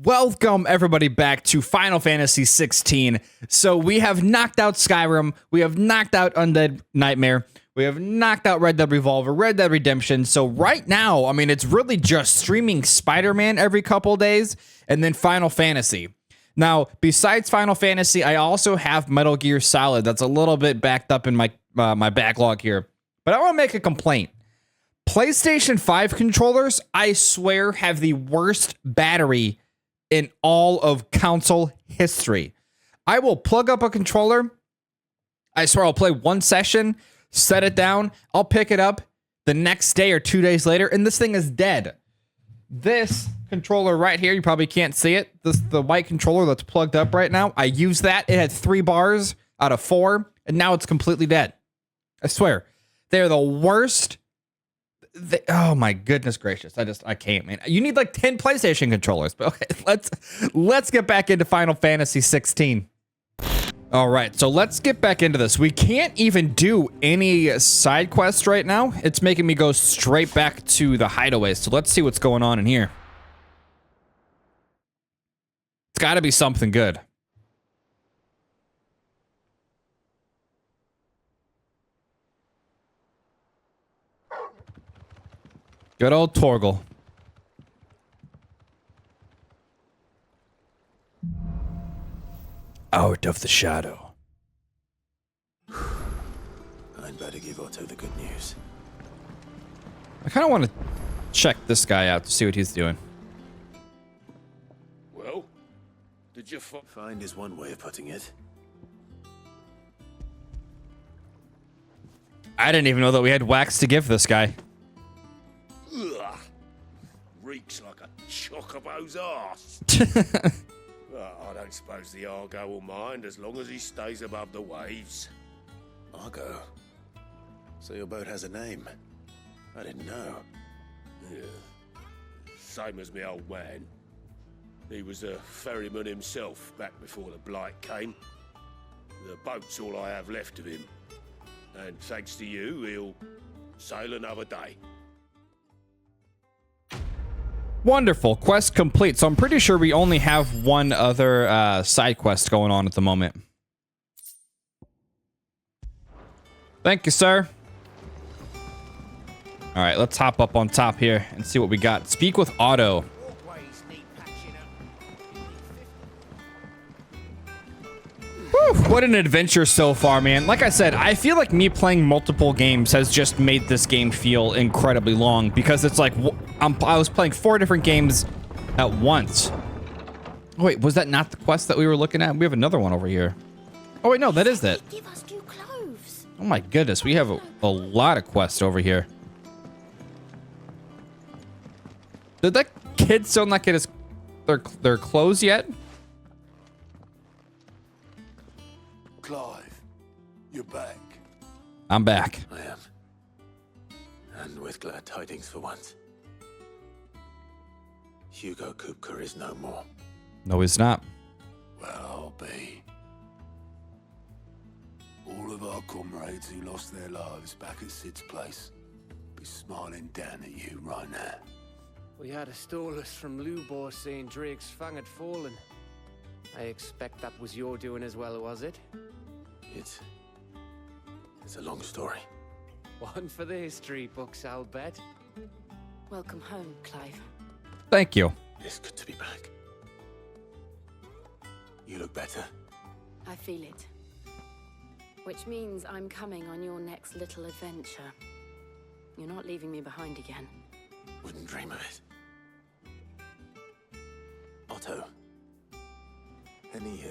Welcome everybody back to Final Fantasy 16. So we have knocked out Skyrim, we have knocked out Undead Nightmare, we have knocked out Red Dead Revolver, Red Dead Redemption. So right now, I mean, it's really just streaming Spider-Man every couple days and then Final Fantasy. Now, besides Final Fantasy, I also have Metal Gear Solid that's a little bit backed up in my my backlog here. But I want to make a complaint. PlayStation 5 controllers, I swear, have the worst battery in all of console history. I will plug up a controller. I swear I'll play one session, set it down. I'll pick it up the next day or 2 days later, and this thing is dead. This controller right here, you probably can't see it. This the white controller that's plugged up right now. I used that. It had 3 bars out of 4, and now it's completely dead. I swear. They're the worst. Oh my goodness gracious. I can't, man. You need like 10 PlayStation controllers. But okay, let's get back into Final Fantasy 16. All right, so let's get back into this. We can't even do any side quests right now. It's making me go straight back to the hideaway. So let's see what's going on in here. It's got to be something good. Good old Torgal. Out of the shadow. I'd better give Otto the good news. I kind of want to check this guy out to see what he's doing. Well, did you find is one way of putting it. I didn't even know that we had wax to give this guy. Ugh. Reeks like a chocobo's arse. Well, I don't suppose the Argo will mind as long as he stays above the waves. Argo? So your boat has a name? I didn't know. Yeah. Same as me old man. He was a ferryman himself back before the Blight came. The boat's all I have left of him. And thanks to you, he'll sail another day. Wonderful. Quest complete. So I'm pretty sure we only have one other side quest going on at the moment. Thank you, sir. All right, let's hop up on top here and see what we got. Speak with Otto. Whew, what an adventure so far, man. Like I said, I feel like me playing multiple games has just made this game feel incredibly long because it's like I was playing 4 different games at once. Oh, wait, was that not the quest that we were looking at? We have another one over here. Oh, wait, no, that is it. Give us new clothes. Oh, my goodness. We have a lot of quests over here. Did that kid still not get their clothes yet? Clive, you're back. I'm back. I am. And with glad tidings for once. Hugo Kupka is no more. No, he's not. Well, I'll be. All of our comrades who lost their lives back at Sid's place be smiling down at you right now. We had a stolus from Lubor saying Drake's fang had fallen. I expect that was your doing as well, was it? It's a long story. One for the history books, I'll bet. Welcome home, Clive. Thank you. It's good to be back. You look better. I feel it. Which means I'm coming on your next little adventure. You're not leaving me behind again. Wouldn't dream of it. Otto. Any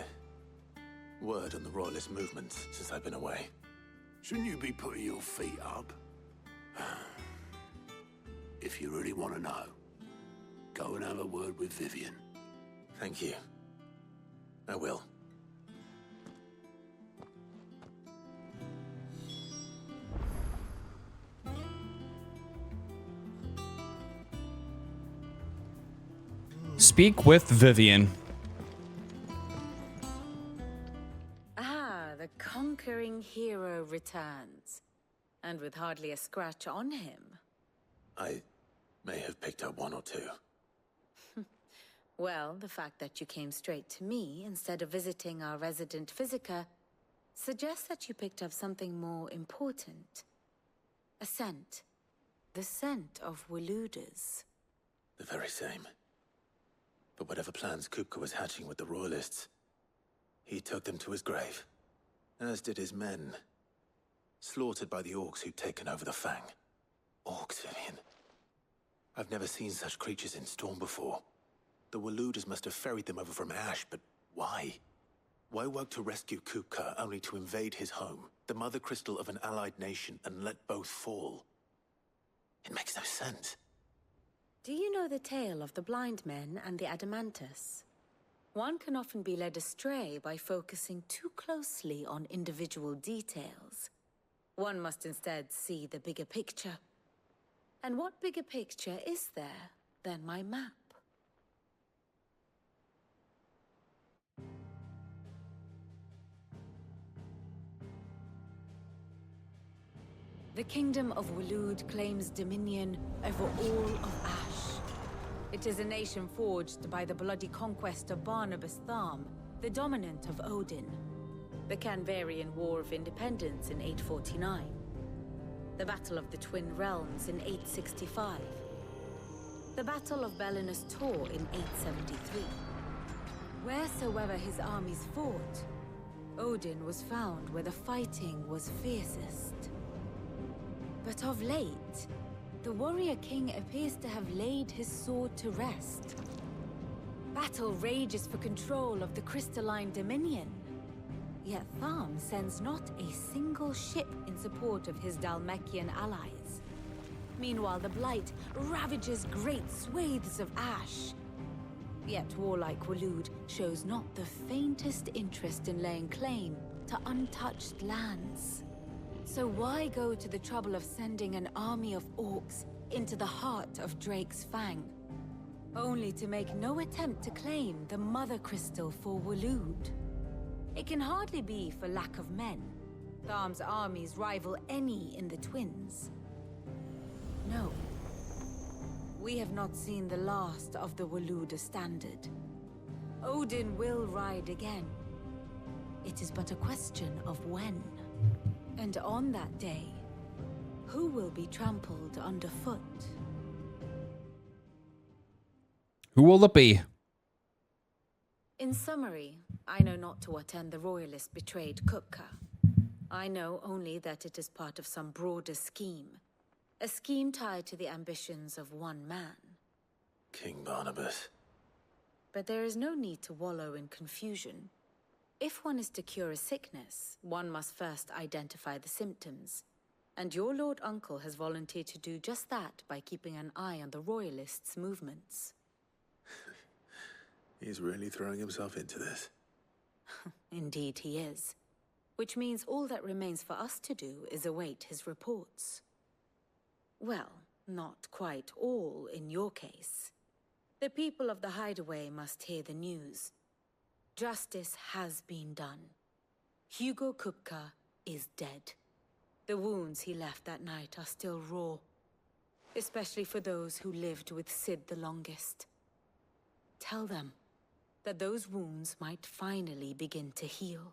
word on the Royalist movement since I've been away? Shouldn't you be putting your feet up? If you really want to know, go and have a word with Vivian. Thank you. I will. Speak with Vivian. The conquering hero returns. And with hardly a scratch on him. I may have picked up 1 or 2. Well, the fact that you came straight to me instead of visiting our resident physiker suggests that you picked up something more important. A scent. The scent of Waludas. The very same. But whatever plans Kupka was hatching with the Royalists, he took them to his grave. As did his men. Slaughtered by the orcs who'd taken over the Fang. Orcs, Vivian. I've never seen such creatures in Storm before. The Waludas must have ferried them over from Ash, but why? Why work to rescue Kupka only to invade his home, the mother crystal of an allied nation, and let both fall? It makes no sense. Do you know the tale of the blind men and the Adamantus? One can often be led astray by focusing too closely on individual details. One must instead see the bigger picture. And what bigger picture is there than my map? The Kingdom of Waloed claims dominion over all of Ash. It is a nation forged by the bloody conquest of Barnabas Tharm, the dominant of Odin. The Canvarian War of Independence in 849. The Battle of the Twin Realms in 865. The Battle of Belinus Tor in 873. Wheresoever his armies fought, Odin was found where the fighting was fiercest. But of late, the warrior king appears to have laid his sword to rest. Battle rages for control of the crystalline dominion. Yet Tharm sends not a single ship in support of his Dhalmekian allies. Meanwhile, the Blight ravages great swathes of Ash. Yet warlike Waloed shows not the faintest interest in laying claim to untouched lands. So why go to the trouble of sending an army of orcs into the heart of Drake's Fang, only to make no attempt to claim the Mother Crystal for Waloed? It can hardly be for lack of men. Tharm's armies rival any in the Twins. No. We have not seen the last of the Waluda standard. Odin will ride again. It is but a question of when. And on that day, who will be trampled underfoot? Who will it be? In summary, I know not to what end the Royalists betrayed Kupka. I know only that it is part of some broader scheme. A scheme tied to the ambitions of one man. King Barnabas. But there is no need to wallow in confusion. If one is to cure a sickness, one must first identify the symptoms. And your Lord Uncle has volunteered to do just that by keeping an eye on the Royalists' movements. He's really throwing himself into this. Indeed he is. Which means all that remains for us to do is await his reports. Well, not quite all in your case. The people of the Hideaway must hear the news. Justice has been done. Hugo Kupka is dead. The wounds he left that night are still raw, especially for those who lived with Sid the longest. Tell them that those wounds might finally begin to heal.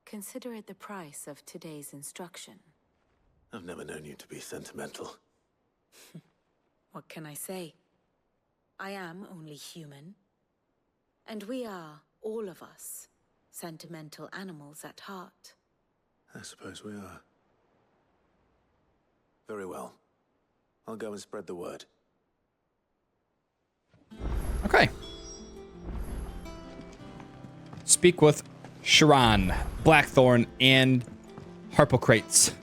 Consider it the price of today's instruction. I've never known you to be sentimental. What can I say? I am only human. And we are, all of us, sentimental animals at heart. I suppose we are. Very well. I'll go and spread the word. Okay. Speak with Sharon, Blackthorn, and Harpocrates.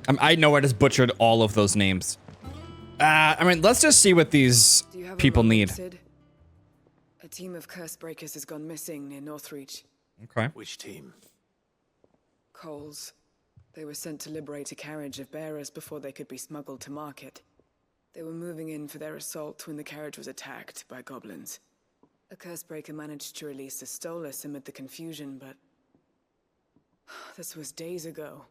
I know I just butchered all of those names. Let's just see what these people need. Sid? A team of curse breakers has gone missing near Northreach. Okay. Which team? Coles. They were sent to liberate a carriage of bearers before they could be smuggled to market. They were moving in for their assault when the carriage was attacked by goblins. A curse breaker managed to release a Stolas amid the confusion, but this was days ago.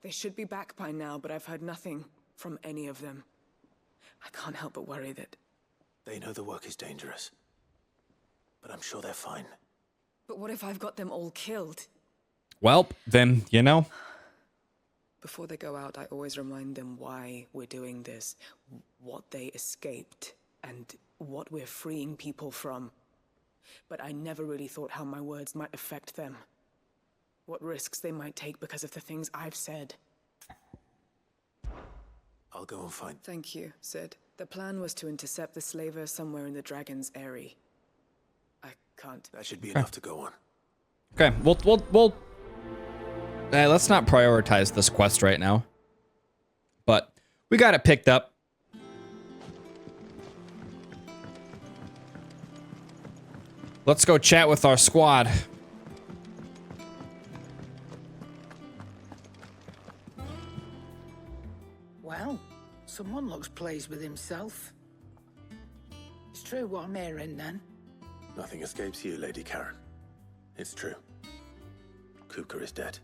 They should be back by now, but I've heard nothing from any of them. I can't help but worry that... They know the work is dangerous. but I'm sure they're fine. But what if I've got them all killed? Well, then, you know. Before they go out, I always remind them why we're doing this, what they escaped, and what we're freeing people from. But I never really thought how my words might affect them. What risks they might take because of the things I've said. I'll go and find... Thank you, Sid. The plan was to intercept the slaver somewhere in the Dragon's Eyrie. I can't. That should be enough to go on. Okay, we'll let's not prioritize this quest right now. But we got it picked up. Let's go chat with our squad. Well, someone looks pleased with himself. It's true what I'm hearing, then. Nothing escapes you, Lady Karen. It's true. Kupka is dead.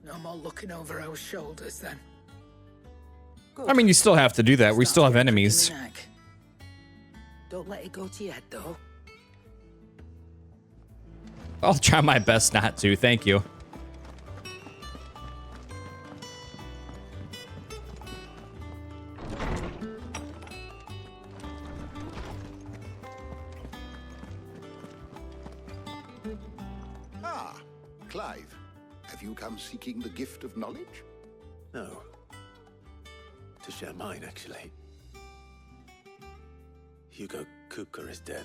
No more looking over our shoulders, then. I mean, you still have to do that. We still have enemies. Don't let it go to your head, though. I'll try my best not to. Thank you. Ah, Clive. Have you come seeking the gift of knowledge? No. To share mine, actually. Hugo Kupka is dead.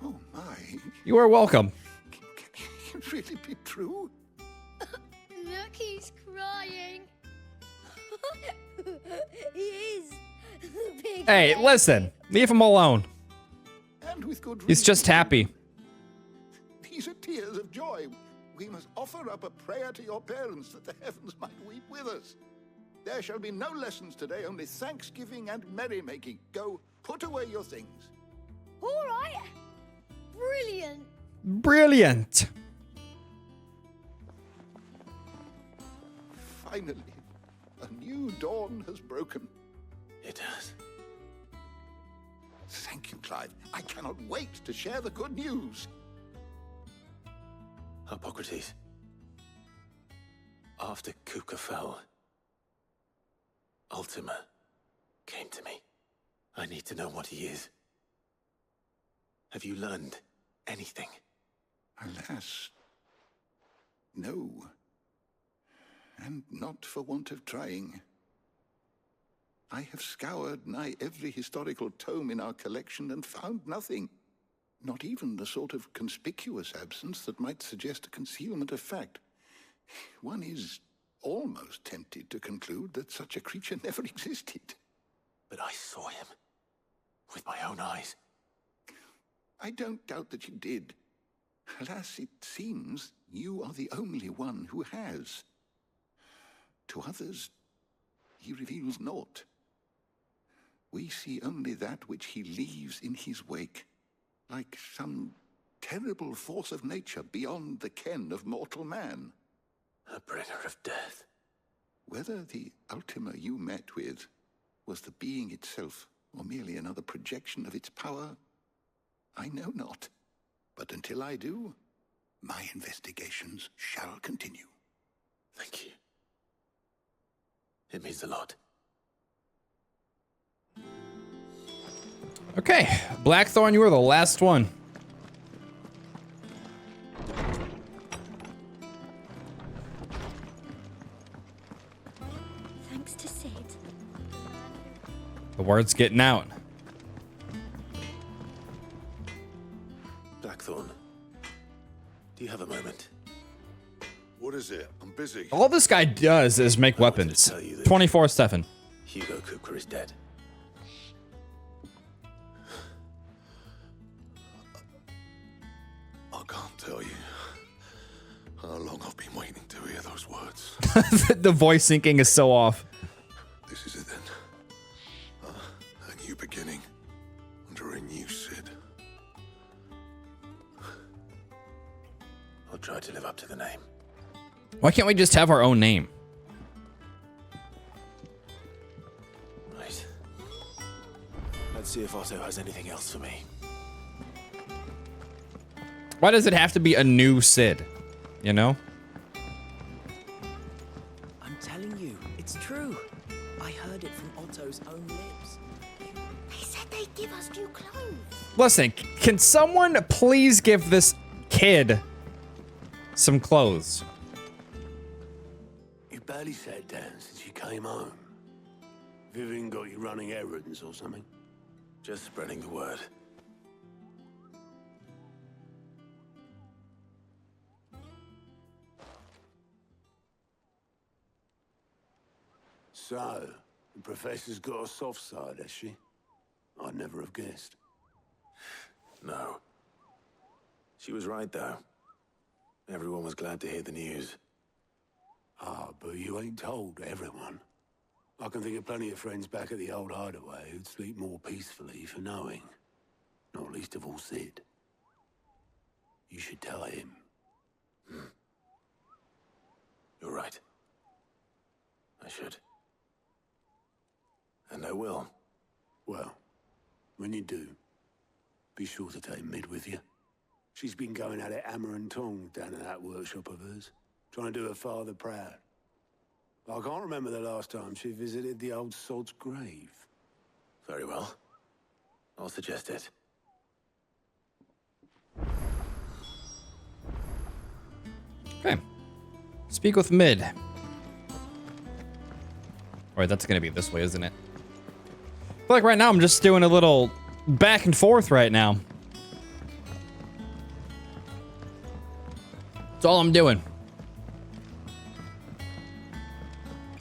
Oh, my. You are welcome. Can it really be true? Look, he's crying. He is. The big Hey, baby. listen. Leave him alone. And with good reason. He's just happy. These are tears of joy. We must offer up a prayer to your parents that the heavens might weep with us. There shall be no lessons today, only thanksgiving and merrymaking. Go, put away your things. All right. Brilliant. Brilliant. Finally, a new dawn has broken. It has. Thank you, Clive. I cannot wait to share the good news. Hippocrates. After Kupka fell, Ultima came to me. I need to know what he is. Have you learned anything? Alas, no. And not for want of trying. I have scoured nigh every historical tome in our collection and found nothing. Not even the sort of conspicuous absence that might suggest a concealment of fact. One is almost tempted to conclude that such a creature never existed. But I saw him. With my own eyes. I don't doubt that you did. Alas, it seems you are the only one who has. To others, he reveals naught. We see only that which he leaves in his wake, like some terrible force of nature beyond the ken of mortal man. A bringer of death. Whether the Ultima you met with was the being itself, or merely another projection of its power, I know not. But until I do, my investigations shall continue. Thank you. It means a lot. Okay, Blackthorn, you were the last one. Thanks to Sid. The word's getting out. Blackthorn, do you have a moment? What is it? I'm busy. All this guy does is make I wanted to weapons. tell you that- 24/7. Hugo Kupka is dead. I can't tell you how long I've been waiting to hear those words. The voice syncing is so off. This is it then. A new beginning under a new Sid. I'll try to live up to the name. Why can't we just have our own name? I Let's see if Otto has anything else for me. Why does it have to be a new Cid? You know? I'm telling you, it's true. I heard it from Otto's own lips. They said they'd give us new clothes. Listen, can someone please give this kid some clothes? You barely sat down since you came home. Vivian got you running errands or something? Just spreading the word. So, the professor's got a soft side, has she? I'd never have guessed. No. She was right, though. Everyone was glad to hear the news. Ah, but you ain't told everyone. I can think of plenty of friends back at the old hideaway who'd sleep more peacefully for knowing. Not least of all Cid. You should tell him. You're right. I should. And I will. Well, when you do, be sure to take Mid with you. She's been going at it hammer and tongs down at that workshop of hers, trying to do her father proud. I can't remember the last time she visited the old sod's grave. Very well. I'll suggest it. Okay. Speak with Mid. Alright, that's gonna be this way, isn't it? I feel like right now I'm just doing a little back and forth right now. That's all I'm doing.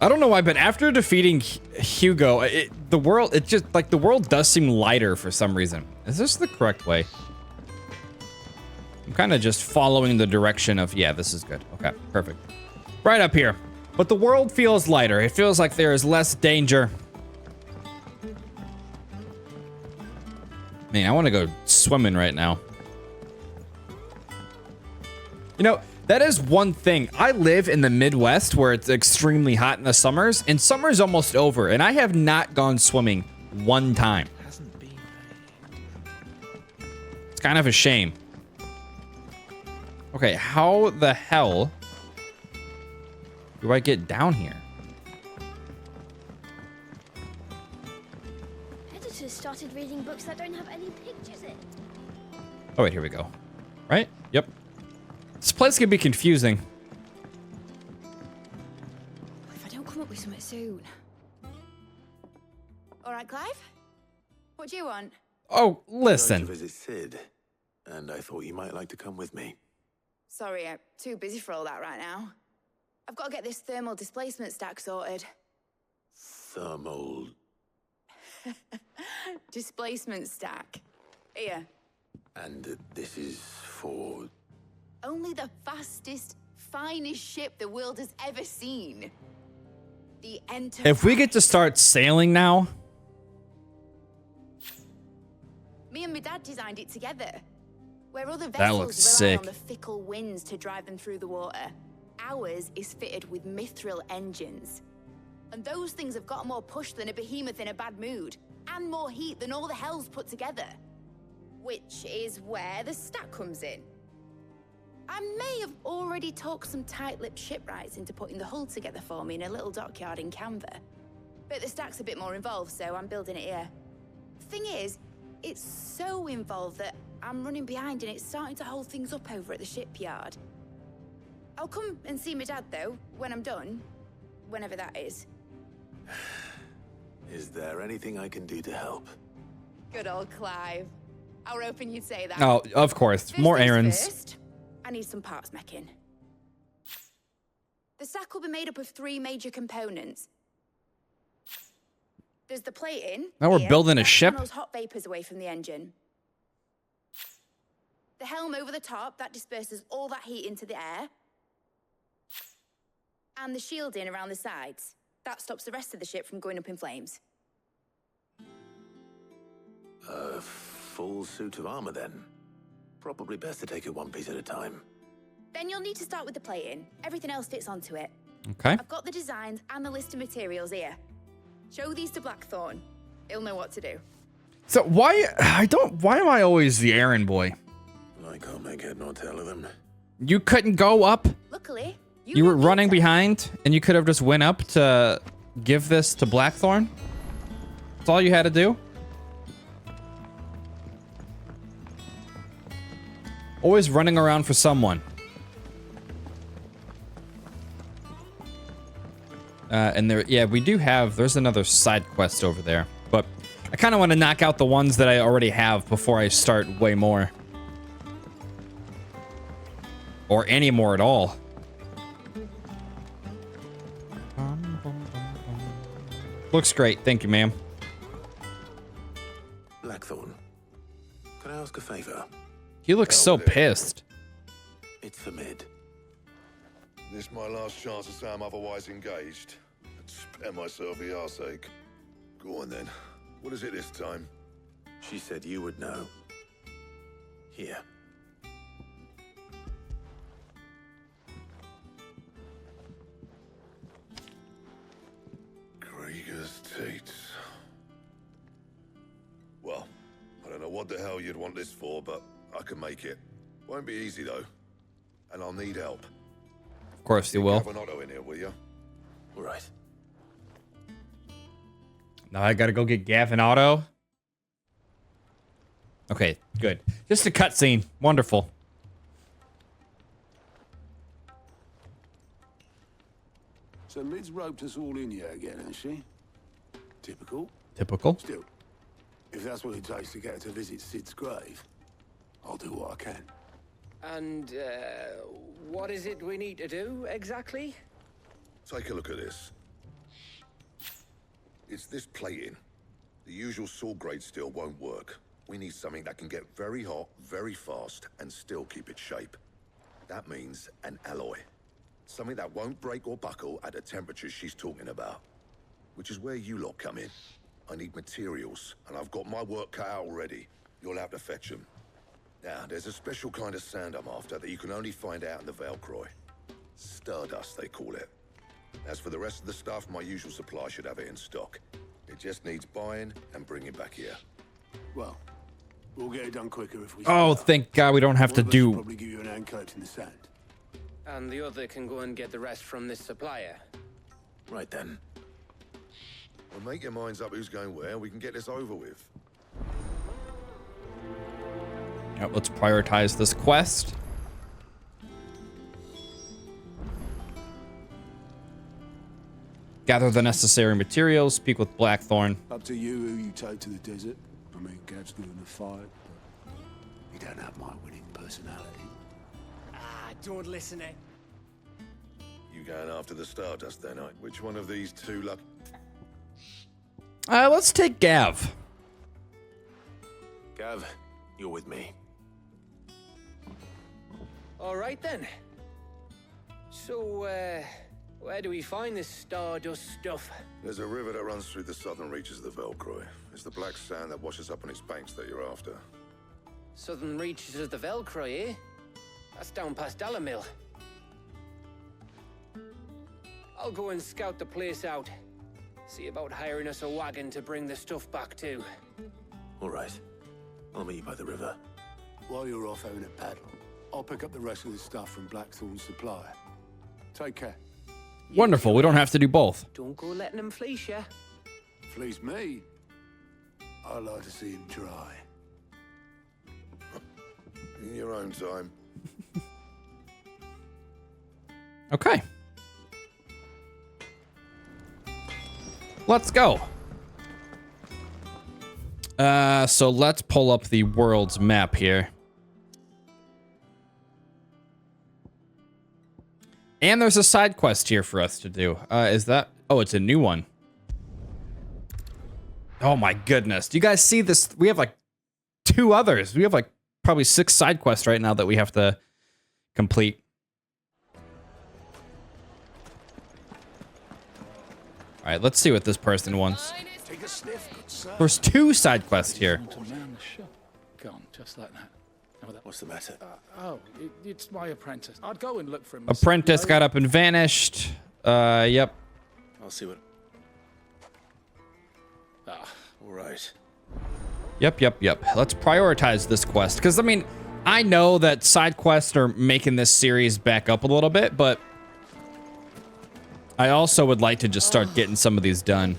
I don't know why, but after defeating Hugo, the world does seem lighter for some reason. Is this the correct way? I'm kind of just following the direction of, yeah, this is good. Okay, perfect. Right up here. But the world feels lighter. It feels like there is less danger. Man, I want to go swimming right now. You know, that is one thing. I live in the Midwest where it's extremely hot in the summers, and summer's almost over, and I have not gone swimming one time. Hasn't been. It's kind of a shame. Okay, how the hell do I get down here? Editors started reading books that don't have any pictures in. Oh, wait, here we go. Right? Yep. This place can be confusing. If I don't come up with something soon. All right, Clive? What do you want? Oh, I'm going listen. to visit Cid, and I thought you might like to come with me. Sorry, I'm too busy for all that right now. I've got to get this thermal displacement stack sorted. Thermal... Displacement stack. Here. And this is for... Only the fastest, finest ship the world has ever seen. The Enterprise. If we get to start sailing now... Me and my dad designed it together. Where other That vessels looks rely sick. on the fickle winds to drive them through the water, ours is fitted with mithril engines. And those things have got more push than a behemoth in a bad mood, and more heat than all the hells put together. Which is where the stack comes in. I may have already talked some tight-lipped shipwrights into putting the hull together for me in a little dockyard in Canva. But the stack's a bit more involved, so I'm building it here. Thing is, it's so involved that I'm running behind and it's starting to hold things up over at the shipyard. I'll come and see my dad, though, when I'm done. Whenever that is. Is there anything I can do to help? Good old Clive. I were hoping you'd say that. Oh, of course. More First things errands. first, I need some parts meching. The stack will be made up of 3 major components. There's the plating. Now we're here, building a that ship? channels hot vapors away from the engine. The helm over the top, that disperses all that heat into the air. And the shielding around the sides. That stops the rest of the ship from going up in flames. A full suit of armor, then. Probably best to take it one piece at a time. Then you'll need to start with the plating. Everything else fits onto it. Okay. I've got the designs and the list of materials here. Show these to Blackthorn. He'll know what to do. So why am I always the errand boy? I can't make head nor tail of them. You couldn't go up? Luckily, You were running behind and you could have just went up to give this to Blackthorn? That's all you had to do? Always running around for someone. And there, yeah, we do have, there's another side quest over there, but I kind of want to knock out the ones that I already have before I start way more. Or any more at all. Looks great. Thank you, ma'am. Blackthorn, can I ask a favor? He looks so pissed. It's for Mid. This my last chance to say I'm otherwise engaged. I'd spare myself the arseache. Go on then. What is it this time? She said you would know. Here. Krieger's Tates. Well, I don't know what the hell you'd want this for, but I can make it. Won't be easy though. And I'll need help. Of course you will. Have an Otto in here, will you? All right. Now I gotta go get Gavin Otto. Okay, good. Just a cutscene. Wonderful. So Mid's roped us all in here again, hasn't she? Typical. Typical. Still, if that's what it takes to get her to visit Sid's grave, I'll do what I can. And, what is it we need to do, exactly? Take a look at this. It's this plating. The usual sword grade steel won't work. We need something that can get very hot, very fast, and still keep its shape. That means an alloy. Something that won't break or buckle at the temperatures she's talking about. Which is where you lot come in. I need materials, and I've got my work cut out already. You'll have to fetch them. Now, there's a special kind of sand I'm after that you can only find out in the Valcroy. Stardust, they call it. As for the rest of the stuff, my usual supply should have it in stock. It just needs buying and bringing back here. Well, we'll get it done quicker if we. Oh, start. thank God we don't have to One of us will do. probably give you an hand collecting the sand. And the other can go and get the rest from this supplier. Right then. Well, make your minds up who's going where, and we can get this over with. Yep, let's prioritize this quest. Gather the necessary materials. Speak with Blackthorn. Up to you who you take to the desert. I mean, Gav's doing the fight, but you don't have my winning personality. Ah, don't listen it. You going after the Stardust then? Which one of these two luck? Let's take Gav. Gav, you're with me. All right then. So, where do we find this Stardust stuff? There's a river that runs through the southern reaches of the Velcroy. It's the black sand that washes up on its banks that you're after. Southern reaches of the Velcroy, eh? That's down past Dalamil. I'll go and scout the place out. See about hiring us a wagon to bring the stuff back to. All right. I'll meet you by the river. While you're off having a paddle, I'll pick up the rest of the stuff from Blackthorn's supplier. Take care. Wonderful. We don't have to do both. Don't go letting him fleece ya. Fleece me. I like to see him try. In your own time. Okay. Let's go. So let's pull up the world's map here. And there's a side quest here for us to do. Is that... Oh, it's a new one. Oh my goodness. Do you guys see this? We have like 2 others. We have like probably 6 side quests right now that we have to complete. All right, let's see what this person wants. Take a sniff, good sir. There's 2 side quests here. Gone, just like that. What's the matter? It's my apprentice. I'd go and look for him. Apprentice got up and vanished. Yep. I'll see what... All right. Yep. Let's prioritize this quest. Because, I mean, I know that side quests are making this series back up a little bit, but I also would like to just start getting some of these done.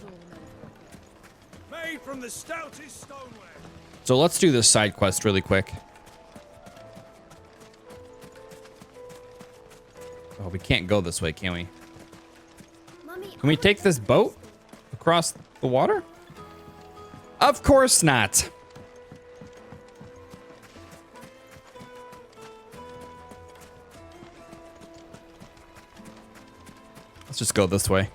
Made from the stoutest stoneware. So let's do this side quest really quick. Oh, we can't go this way, can we? Can we take this boat across the water? Of course not. Let's just go this way.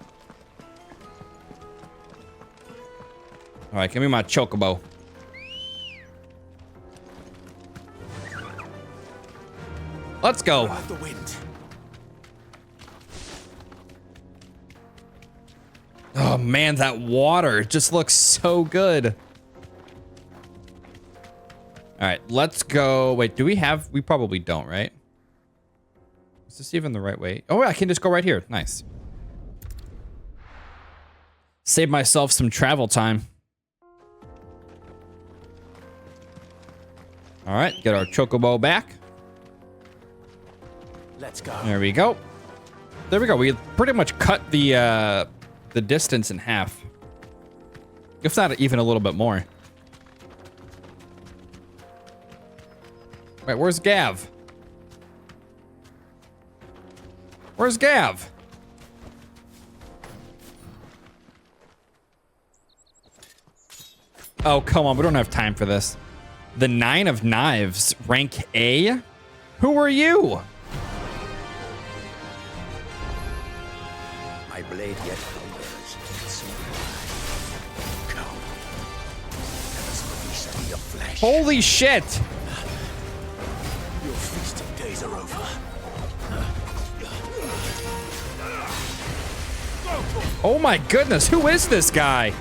All right, give me my chocobo. Let's go. The wind. Oh man, that water just looks so good. All right, let's go. Wait, do we have? We probably don't, right? Is this even the right way? Oh, I can just go right here. Nice. Save myself some travel time. All right, get our chocobo back. Let's go. There we go. There we go. We pretty much cut the distance in half, if not even a little bit more. Wait, where's Gav? Where's Gav? Oh, come on. We don't have time for this. The 9 of Knives, rank A? Who are you? My blade yet hungers. Soon come. Let us feast on your flesh. Holy shit. Your feasting days are over. Oh my goodness. Who is this guy?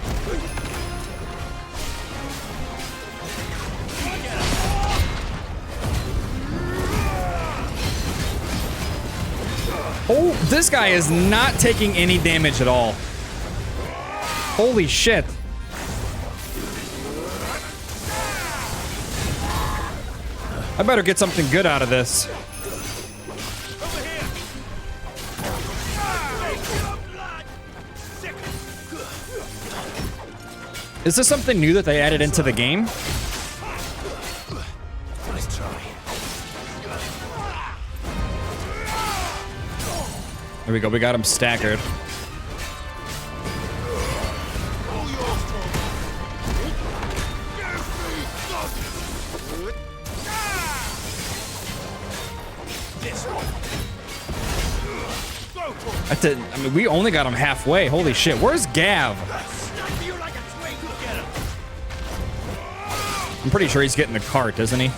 Oh, this guy is not taking any damage at all. Holy shit. I better get something good out of this. Is this something new that they added into the game? Nice try. There we go. We got him staggered. That's it. I mean, we only got him halfway. Holy shit. Where's Gav? I'm pretty sure he's getting the cart, isn't he?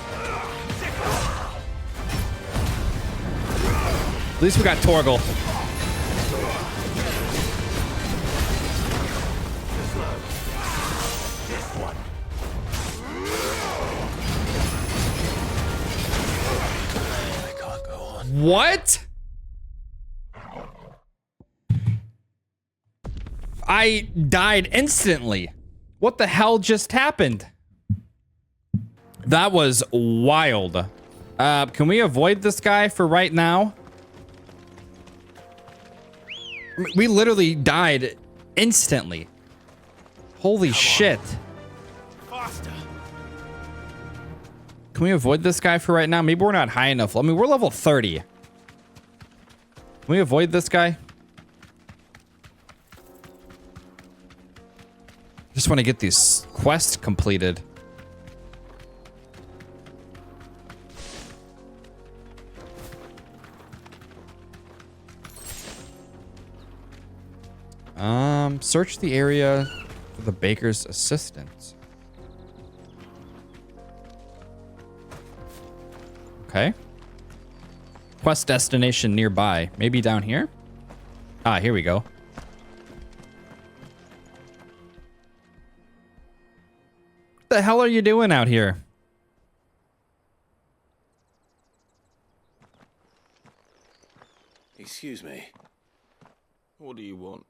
At least we got Torgal. What? I died instantly. What the hell just happened? That was wild. Can we avoid this guy for right now? We literally died instantly. Holy shit. Faster. Can we avoid this guy for right now? Maybe we're not high enough. I mean, we're level 30. Can we avoid this guy? Just want to get these quests completed. Search the area for the baker's assistant. Okay. Quest destination nearby. Maybe down here? Ah, here we go. What the hell are you doing out here? Excuse me. What do you want?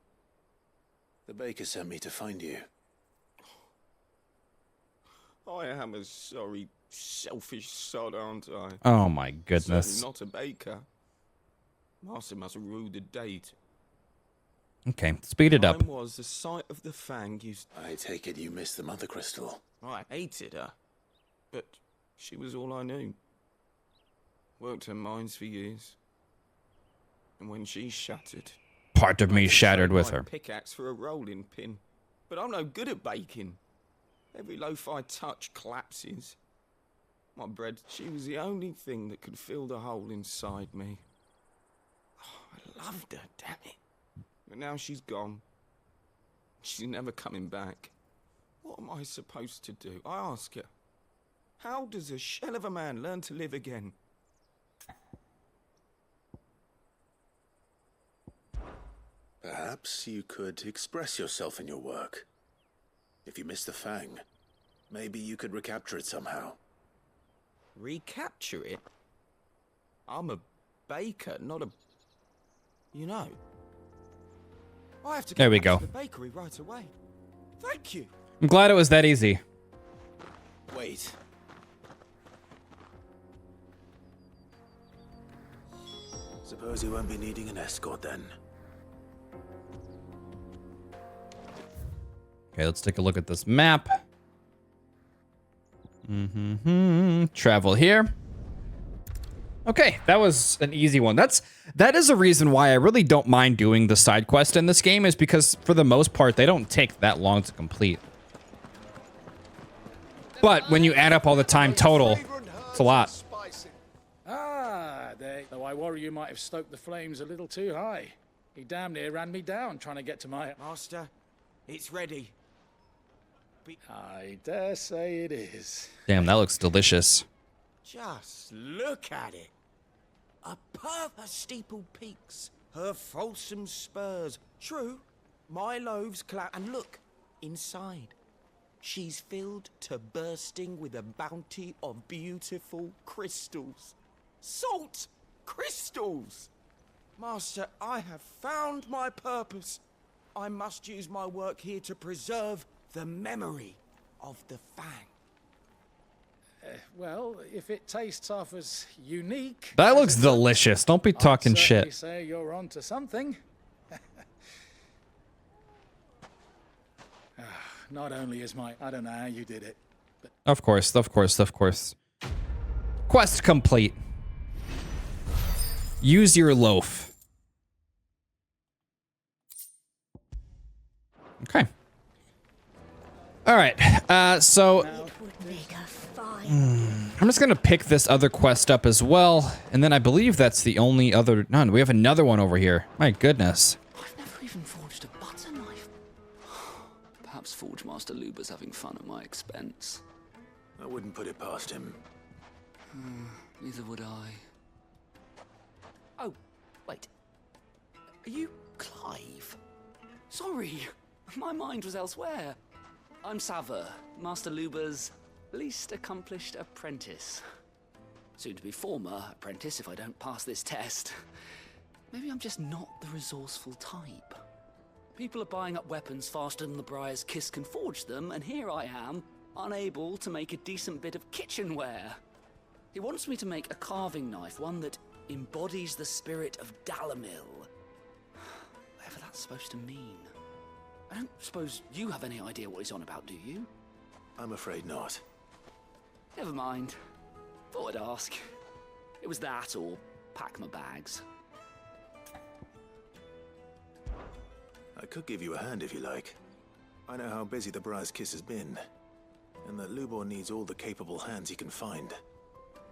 The baker sent me to find you. I am a sorry, selfish sod, aren't I? Oh my goodness. Certainly not a baker. Master must rue the date. Okay, speed it up. Time was the sight of the fang used. I take it you missed the mother crystal. I hated her, but she was all I knew. Worked her mines for years, and when she shattered, Part of me I shattered sold with my her. Pickaxe for a rolling pin, but I'm no good at baking. Every loaf I touch collapses. My bread, she was the only thing that could fill the hole inside me. Oh, I loved her, damn it. But now she's gone. She's never coming back. What am I supposed to do? I ask her. How does a shell of a man learn to live again? Perhaps you could express yourself in your work. If you miss the fang, maybe you could recapture it somehow. Recapture it? I'm a baker, not a... You know. I have to There go we back go. to the bakery right away. Thank you. I'm glad it was that easy. Wait. Suppose you won't be needing an escort then. Okay, let's take a look at this map. Travel here. Okay, that was an easy one. That is a reason why I really don't mind doing the side quest in this game, is because for the most part they don't take that long to complete. But when you add up all the time total, it's a lot. Ah, though I worry you might have stoked the flames a little too high. He damn near ran me down trying to get to my... Master, it's ready. I dare say it is. Damn, that looks delicious. Just look at it. A her steeple peaks, her fulsome spurs. True, my loaves clap. And look, inside. She's filled to bursting with a bounty of beautiful crystals. Salt crystals! Master, I have found my purpose. I must use my work here to preserve the memory of the fang. Well, if it tastes half as unique... That looks delicious. Don't be talking I'd certainly shit. say you're onto something. Not only is my... I don't know how you did it. But Of course, of course, of course. Quest complete. Use your loaf. Okay. All right. So I'm just gonna pick this other quest up as well, and then I believe that's the only other. None. We have another one over here. My goodness. I've never even forged a butter knife. Perhaps Forge Master Luber's having fun at my expense. I wouldn't put it past him. Neither would I. Oh, wait. Are you Clive? Sorry, my mind was elsewhere. I'm Sava, Master Luber's least accomplished apprentice. Soon to be former apprentice if I don't pass this test. Maybe I'm just not the resourceful type. People are buying up weapons faster than the Briar's Kiss can forge them, and here I am, unable to make a decent bit of kitchenware. He wants me to make a carving knife, one that embodies the spirit of Dalamil. Whatever that's supposed to mean. I don't suppose you have any idea what he's on about, do you? I'm afraid not. Never mind. Thought I'd ask. It was that or pack my bags. I could give you a hand if you like. I know how busy the Briar's Kiss has been, and that Lubor needs all the capable hands he can find.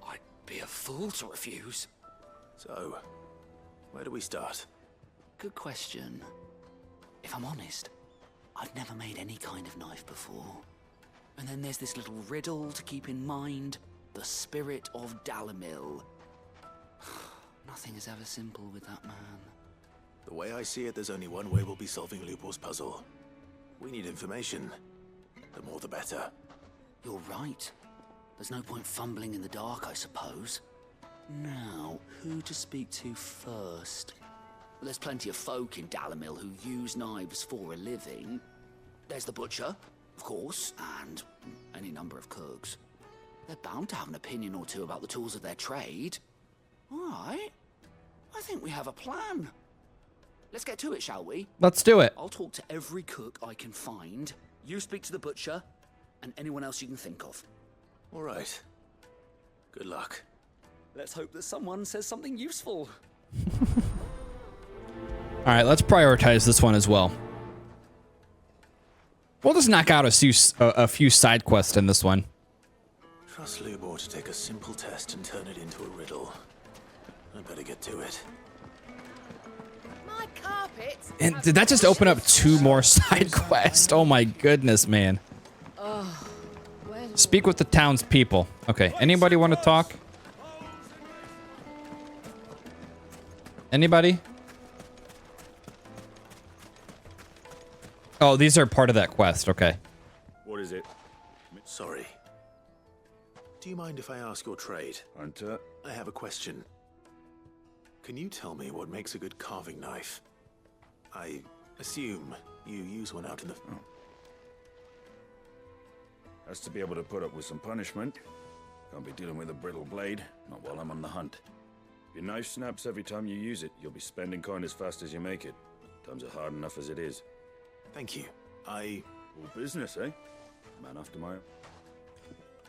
I'd be a fool to refuse. So, where do we start? Good question. If I'm honest, I've never made any kind of knife before. And then there's this little riddle to keep in mind. The spirit of Dalamil. Nothing is ever simple with that man. The way I see it, there's only one way we'll be solving Lubor's puzzle. We need information. The more the better. You're right. There's no point fumbling in the dark, I suppose. Now, who to speak to first? Well, there's plenty of folk in Dalamil who use knives for a living. There's the butcher, of course, and any number of cooks. They're bound to have an opinion or two about the tools of their trade. All right. I think we have a plan. Let's get to it, shall we? Let's do it. I'll talk to every cook I can find. You speak to the butcher, and anyone else you can think of. All right. Good luck. Let's hope that someone says something useful. All right, let's prioritize this one as well. We'll just knock out a few side quests in this one. Trust Lubor to take a simple test and turn it into a riddle. I better get to it. My carpet. And did that just open up 2 more side quests? Oh my goodness, man. Speak with the townspeople. Okay, anybody want to talk? Anybody? Oh, these are part of that quest. Okay. What is it? Sorry. Do you mind if I ask your trade? Hunter? I have a question. Can you tell me what makes a good carving knife? I assume you use one out in the... Oh. Has to be able to put up with some punishment. Can't be dealing with a brittle blade, not while I'm on the hunt. If your knife snaps every time you use it, you'll be spending coin as fast as you make it. Times are hard enough as it is. Thank you. All business, eh? Man after my...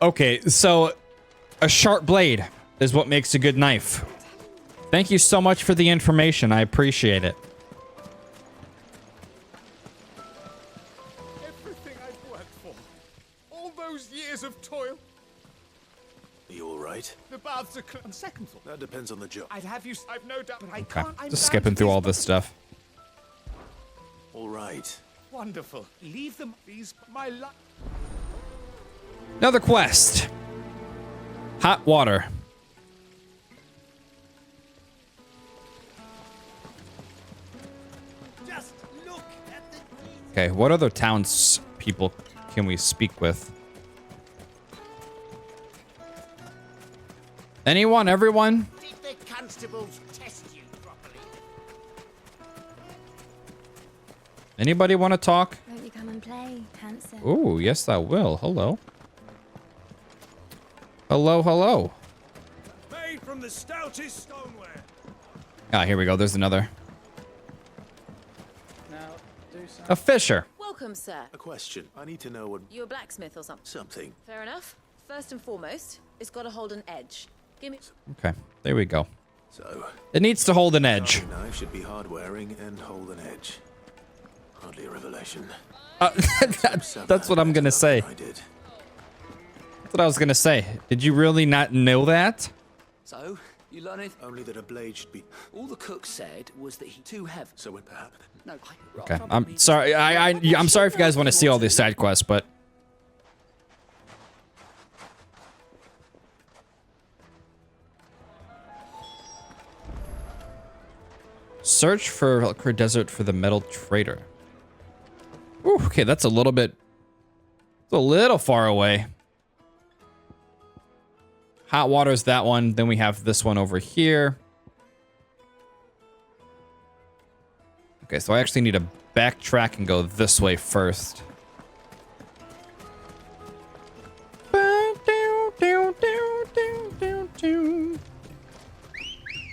Okay, so a sharp blade is what makes a good knife. Thank you so much for the information. I appreciate it. Everything I've worked for. All those years of toil. Are you all right? The baths are on the second floor. That depends on the job. I've no doubt, but I Okay, can't. I'm just bound skipping to through these all this stuff. All right. Wonderful. Leave them. These my luck. Another quest. Hot water. Just look at the. Okay, what other townspeople can we speak with? Anyone? Everyone? Did the constables test you properly? Anybody want to talk? Won't you come and play, handsome? Oh, yes, I will. Hello. Hello, hello. Made from the stoutest stoneware. Ah, here we go. There's another. Now, do something. A fisher. Welcome, sir. A question. I need to know what... You a blacksmith or something? Something. Fair enough. First and foremost, it's got to hold an edge. Give me. Okay, there we go. So... It needs to hold an edge. carving knife should be hard-wearing and hold an edge. Hardly a revelation. That's what I'm gonna say. I did. That's what I was gonna say. Did you really not know that? So, you learn it? Only that a blade should be... All the cook said was that he too heavy. So it perhaps... No, Okay, I'm sorry. I'm sorry if you guys want to see all these side quests, but search for Valkyrie Desert for the metal trader. Ooh, okay, that's a little bit. It's a little far away. Hot water's that one. Then we have this one over here. Okay, so I actually need to backtrack and go this way first.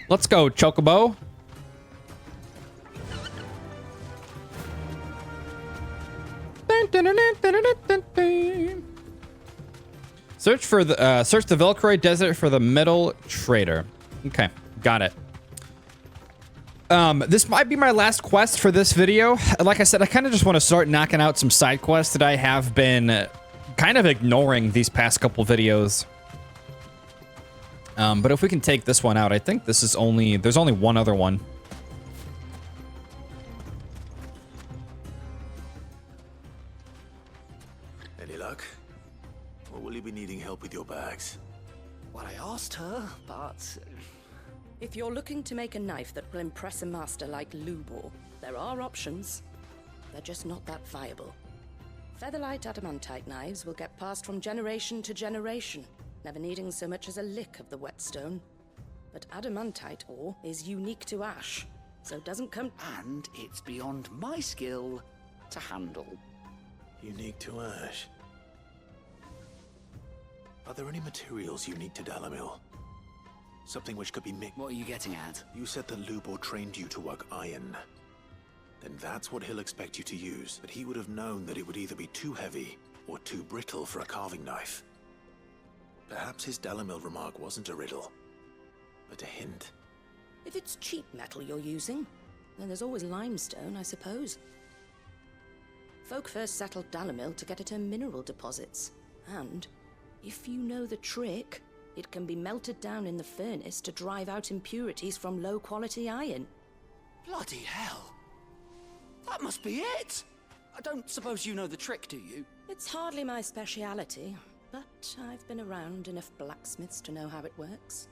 Let's go, Chocobo. Search the Valkyrie Desert for the metal trader. Okay, got it. This might be my last quest for this video. Like I said, I kind of just want to start knocking out some side quests that I have been kind of ignoring these past couple videos. But if we can take this one out, I think this is there's only one other one. Any luck? Or will you be needing help with your bags? Well, I asked her, but... If you're looking to make a knife that will impress a master like Lubor, there are options. They're just not that viable. Featherlight adamantite knives will get passed from generation to generation, never needing so much as a lick of the whetstone. But adamantite ore is unique to ash, so it doesn't come... And it's beyond my skill to handle. Unique to ash. Are there any materials unique to Dalamil? Something which could be mixed? What are you getting at? You said that Lubor trained you to work iron. Then that's what he'll expect you to use. But he would have known that it would either be too heavy or too brittle for a carving knife. Perhaps his Dalamil remark wasn't a riddle, but a hint. If it's cheap metal you're using, then there's always limestone, I suppose. Folk first settled Dalamil to get at her mineral deposits. And, if you know the trick, it can be melted down in the furnace to drive out impurities from low-quality iron. Bloody hell! That must be it! I don't suppose you know the trick, do you? It's hardly my speciality, but I've been around enough blacksmiths to know how it works.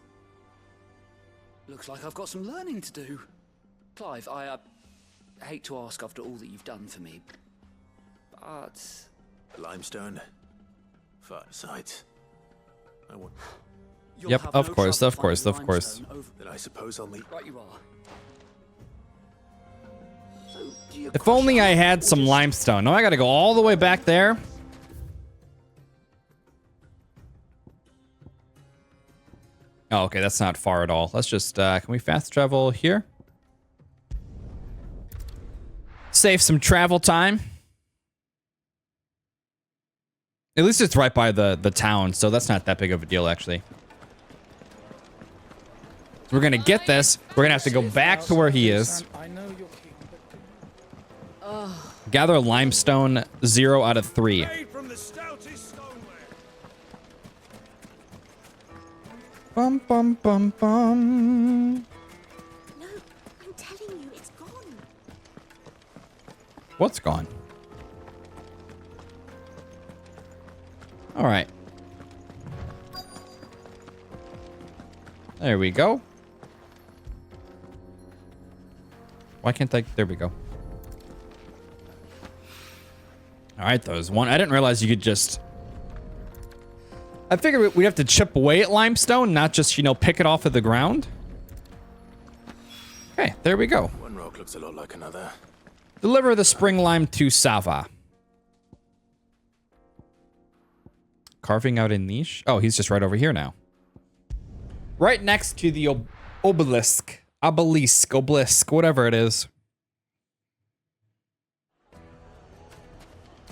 Looks like I've got some learning to do. Clive, I hate to ask after all that you've done for me, but... Limestone? For sight. I want... Yep, of course. Then I suppose I'll meet... Right you are. If only I had some limestone. No, I gotta go all the way back there. Oh, okay, that's not far at all. Let's just, can we fast travel here? Save some travel time. At least it's right by the town, so that's not that big of a deal, actually. We're gonna get this. We're gonna have to go back to where he is. Gather limestone 0 out of 3. Bum bum bum bum. No, I'm telling you, it's gone. What's gone? All right. There we go. Why can't I? There we go. All right, those one. I didn't realize you could just. I figured we'd have to chip away at limestone, not just, you know, pick it off of the ground. Okay, there we go. One rock looks a lot like another. Deliver the spring lime to Sava. Carving out a niche. Oh, he's just right over here now. Right next to the obelisk, whatever it is.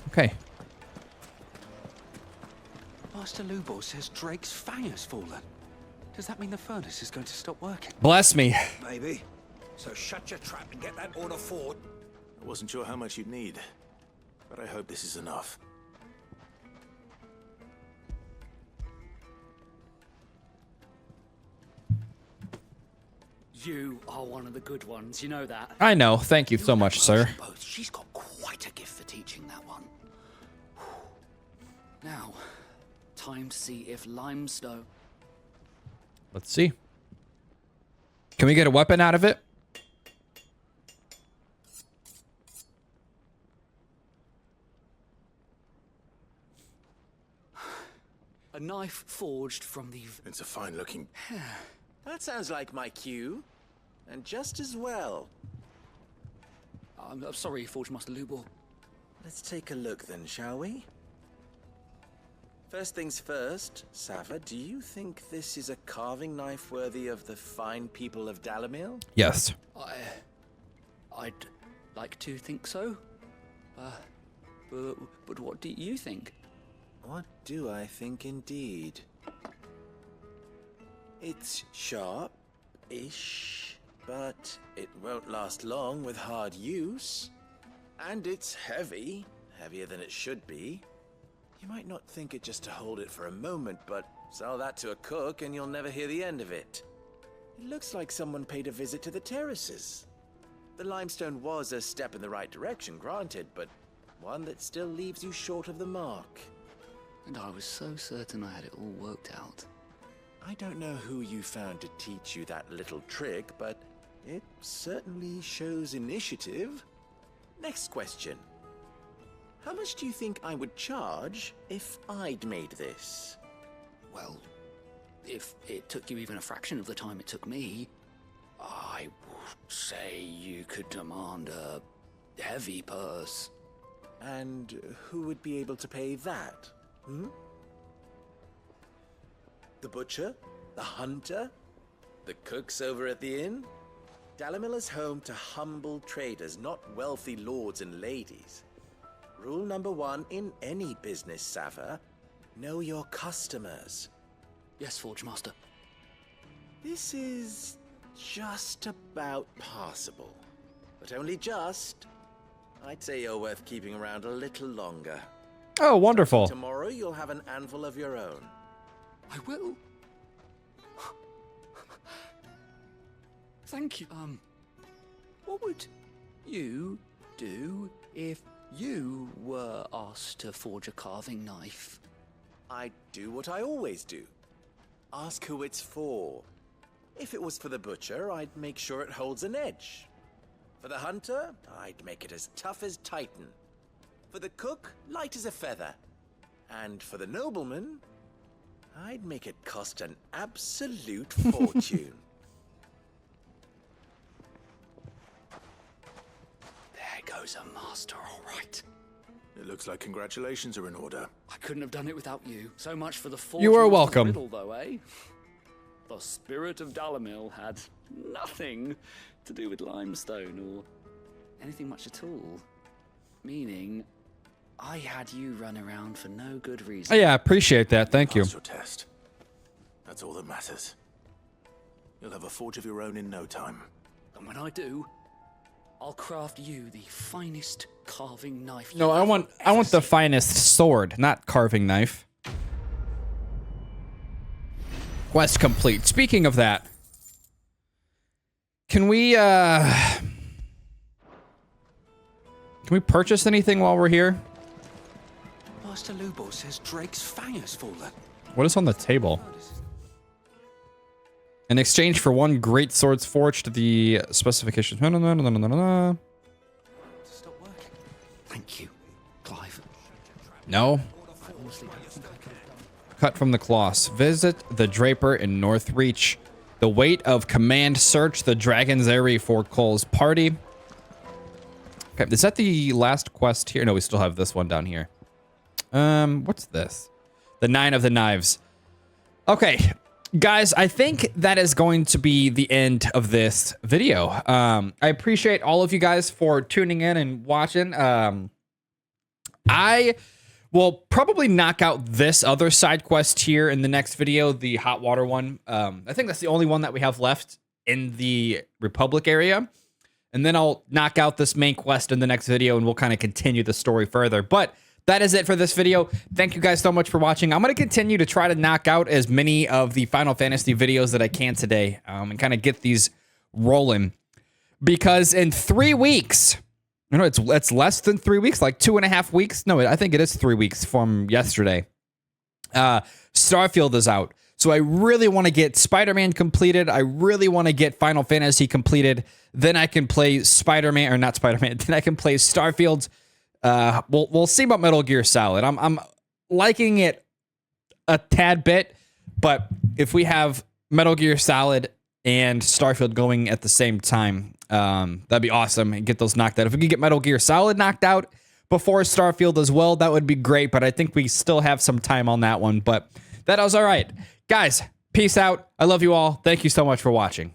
Okay. Master Lubor says Drake's fang has fallen. Does that mean the furnace is going to stop working? Bless me. Maybe. So shut your trap and get that order forward. I wasn't sure how much you'd need, but I hope this is enough. You are one of the good ones, you know that. I know. Thank you so much, sir. She's got quite a gift for teaching that one. Now, time to see if limestone... Let's see. Can we get a weapon out of it? A knife forged from the... It's a fine-looking... That sounds like my cue. And just as well. I'm sorry, Forge Master Lubor. Let's take a look then, shall we? First things first, Sava, do you think this is a carving knife worthy of the fine people of Dalamil? Yes. I'd like to think so. But what do you think? What do I think indeed? It's sharp-ish, but it won't last long with hard use. And it's heavy, heavier than it should be. You might not think it just to hold it for a moment, but sell that to a cook and you'll never hear the end of it. It looks like someone paid a visit to the terraces. The limestone was a step in the right direction, granted, but one that still leaves you short of the mark. And I was so certain I had it all worked out. I don't know who you found to teach you that little trick, but it certainly shows initiative. Next question. How much do you think I would charge if I'd made this? Well, if it took you even a fraction of the time it took me, I would say you could demand a heavy purse. And who would be able to pay that? The butcher? The hunter? The cooks over at the inn? Dalimil is home to humble traders, not wealthy lords and ladies. Rule number 1 in any business, Sava: know your customers. Yes, Forge Master. This is just about passable. But only just. I'd say you're worth keeping around a little longer. Oh, wonderful. Tomorrow you'll have an anvil of your own. I will. Thank you. What would you do if you were asked to forge a carving knife? I'd do what I always do. Ask who it's for. If it was for the butcher, I'd make sure it holds an edge. For the hunter, I'd make it as tough as Titan. For the cook, light as a feather. And for the nobleman, I'd make it cost an absolute fortune. There goes a master, all right. It looks like congratulations are in order. I couldn't have done it without you. So much for the Forge You are Master's welcome. riddle, though, eh? The spirit of Dalimil had nothing to do with limestone or anything much at all. Meaning, I had you run around for no good reason. Oh, yeah, I appreciate that. Thank you. Pass your test. That's all that matters. You'll have a forge of your own in no time. And when I do, I'll craft you the finest carving knife. No, I want the finest sword, not carving knife. Quest complete. Speaking of that, can we purchase anything while we're here? Master Lubor says Drake's fang has fallen. What is on the table? In exchange for 1 great swords forged to the specifications. Thank you, Clive. No. Cut from the cloths. Visit the Draper in Northreach. The weight of command search the Dragon's Eyrie for Cole's party. Okay, is that the last quest here? No, we still have this one down here. What's this? The 9 of the Knives. Okay, guys, I think that is going to be the end of this video. I appreciate all of you guys for tuning in and watching. I will probably knock out this other side quest here in the next video, the hot water one. I think that's the only one that we have left in the Republic area. And then I'll knock out this main quest in the next video and we'll kind of continue the story further. But that is it for this video. Thank you guys so much for watching. I'm going to continue to try to knock out as many of the Final Fantasy videos that I can today and kind of get these rolling. Because in 3 weeks, you know, it's less than 3 weeks, like 2.5 weeks. No, I think it is 3 weeks from yesterday. Starfield is out. So I really want to get Spider-Man completed. I really want to get Final Fantasy completed. Then I can play Spider-Man, or not Spider-Man. Then I can play Starfield. We'll see about Metal Gear Solid. I'm liking it a tad bit, but if we have Metal Gear Solid and Starfield going at the same time, that'd be awesome and get those knocked out. If we could get Metal Gear Solid knocked out before Starfield as well, that would be great, but I think we still have some time on that one, but that was all right. Guys, peace out. I love you all. Thank you so much for watching.